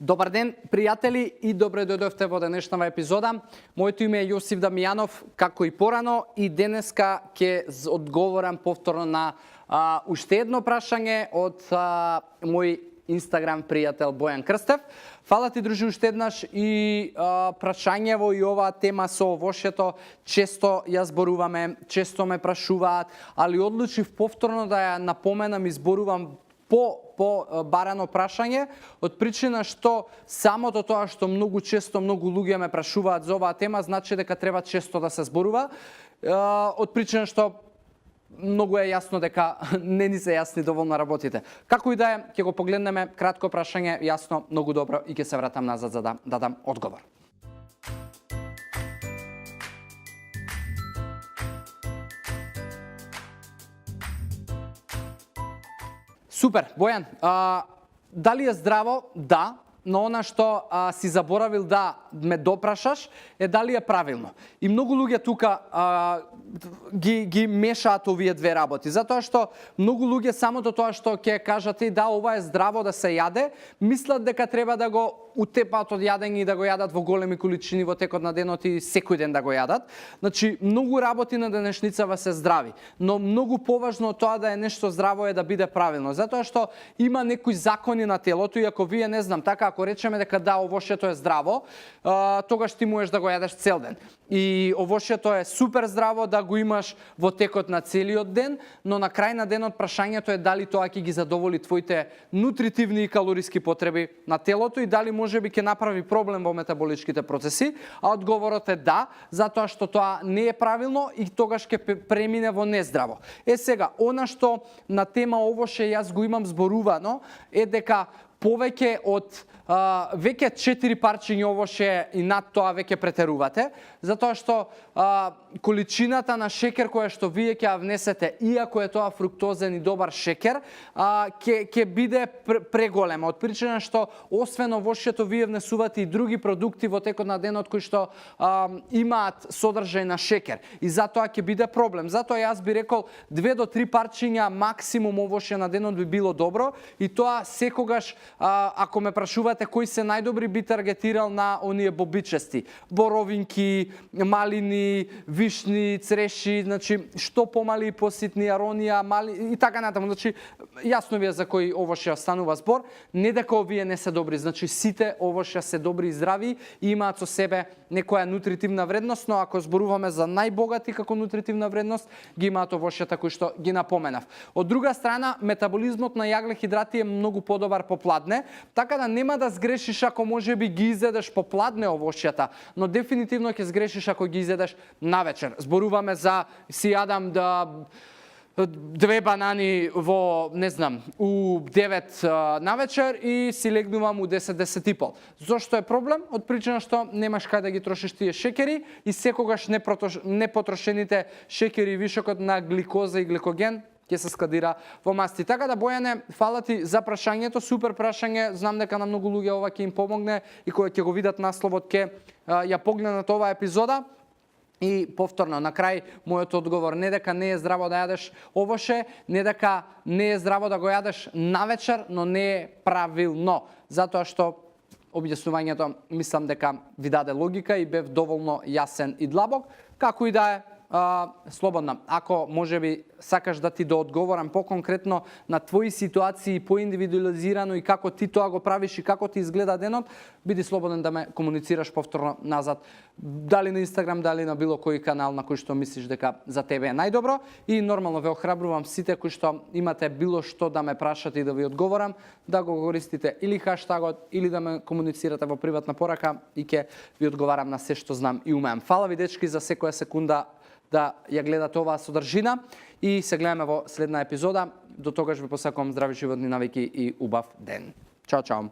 Добар ден, пријатели, и добре дојдовте во денешнава епизода. Моето име е Јосиф Дамјанов, како и порано, и денеска ќе одговорам повторно на уште едно прашање од мој Инстаграм пријател Бојан Крстев. Фала ти, дружи, уште еднаш и прашањево и оваа тема со овошјето често ја зборуваме, често ме прашуваат, али одлучив повторно да ја напоменам и зборувам по барано прашање, од причина што самото тоа што многу често многу луѓе ме прашуваат за оваа тема, значи дека треба често да се зборува, од причина што многу е јасно дека не ни се јасни доволно работите. Како и да е, ќе го погледнеме кратко прашање, јасно, многу добро, и ќе се вратам назад за да дадам одговор. Супер, Бојан, дали е здраво? Да, но она што си заборавил да ме допрашаш е дали е правилно. И многу луѓе тука ги мешаат овие две работи, затоа што многу луѓе самото тоа што ќе кажат и да, ова е здраво да се јаде, мислат дека треба да го утепаат од јадење и да го јадат во големи количини во текот на денот и секој ден да го јадат. Значи, многу работи на денешницава се здрави, но многу поважно од тоа да е нешто здраво е да биде правилно, затоа што има некои закони на телото и ако вие, не знам, така ако речеме дека да, овошјето е здраво, тогаш ти можеш да го јадеш цел ден. И овошјето е супер здраво да го имаш во текот на целиот ден, но на крај на денот прашањето е дали тоа ќе ги задоволи твоите нутритивни и калориски потреби на телото и дали можеби ќе направи проблем во метаболичките процеси, а одговорот е да, затоа што тоа не е правилно и тогаш ќе премине во нездраво. Сега, она што на тема овоше јас го имам зборувано е дека повеќе од веќе 4 парчиња овоше и над тоа веќе претерувате, затоа што количината на шекер која што вие ќе ја внесете, иако е тоа фруктозен и добар шекер, ќе биде преголема, од причина што освен овошјето вие внесувате и други продукти во текот на денот кои што имаат содржај на шекер и затоа ќе биде проблем. Затоа јас би рекол 2 до 3 парчиња максимум овоше на денот би било добро и тоа секогаш, ако ме прашувате кои се најдобри, би таргетирал на оние бобичести, боровинки, малини, вишни, цреши, значи што помали и поситни, аронија, мали и така натаму. Значи јасно ви е за кои овошја станува збор, не дека овие не се добри, значи сите овошја се добри и здрави и имаат со себе некоја нутритивна вредност, но ако зборуваме за најбогати како нутритивна вредност, ги имаат овошјата кои што ги напоменав. Од друга страна, метаболизмот на јаглехидрати е многу подобар попладне, така да нема да сгрешиш ако можеби ги изедеш попладне овошјата, но дефинитивно ќе сгрешиш ако ги изедеш навечер. Зборуваме за си јадам да 2 банани во, не знам, у 9 навечер и си легнувам у 10 и пол. Зошто е проблем? Од причина што немаш кај да ги трошиш тие шекери и секогаш непотрошените шекери и вишокот на гликоза и гликоген ќе се складира во масти. Така да, Бојане, фала ти за прашањето, супер прашање, знам дека на многу луѓе ова ќе им помогне и кои ќе го видат насловот ќе ја погледнат оваа епизода. И повторно, на крај, мојот одговор не дека не е здраво да јадеш овоше, не дека не е здраво да го јадеш навечер, но не е правилно. Затоа што објаснувањето мислам дека ви даде логика и бев доволно јасен и длабок, како и да е. Слободна. Ако можеби сакаш да ти доодговорам по-конкретно на твои ситуации, по-индивидуализирано и како ти тоа го правиш и како ти изгледа денот, биди слободен да ме комуницираш повторно назад, дали на Инстаграм, дали на било кој канал на кој што мислиш дека за тебе е најдобро. И нормално ве охрабрувам сите кои што имате било што да ме прашате и да ви одговорам, да го користите или хаштагот, или да ме комуницирате во приватна порака и ќе ви одговарам на се што знам и умеам. Фала ви, дечки, за секоја секунда да ја гледате оваа содржина и се гледаме во следна епизода. До тогаш ви посакувам здрави животни навики и убав ден. Чао, чао.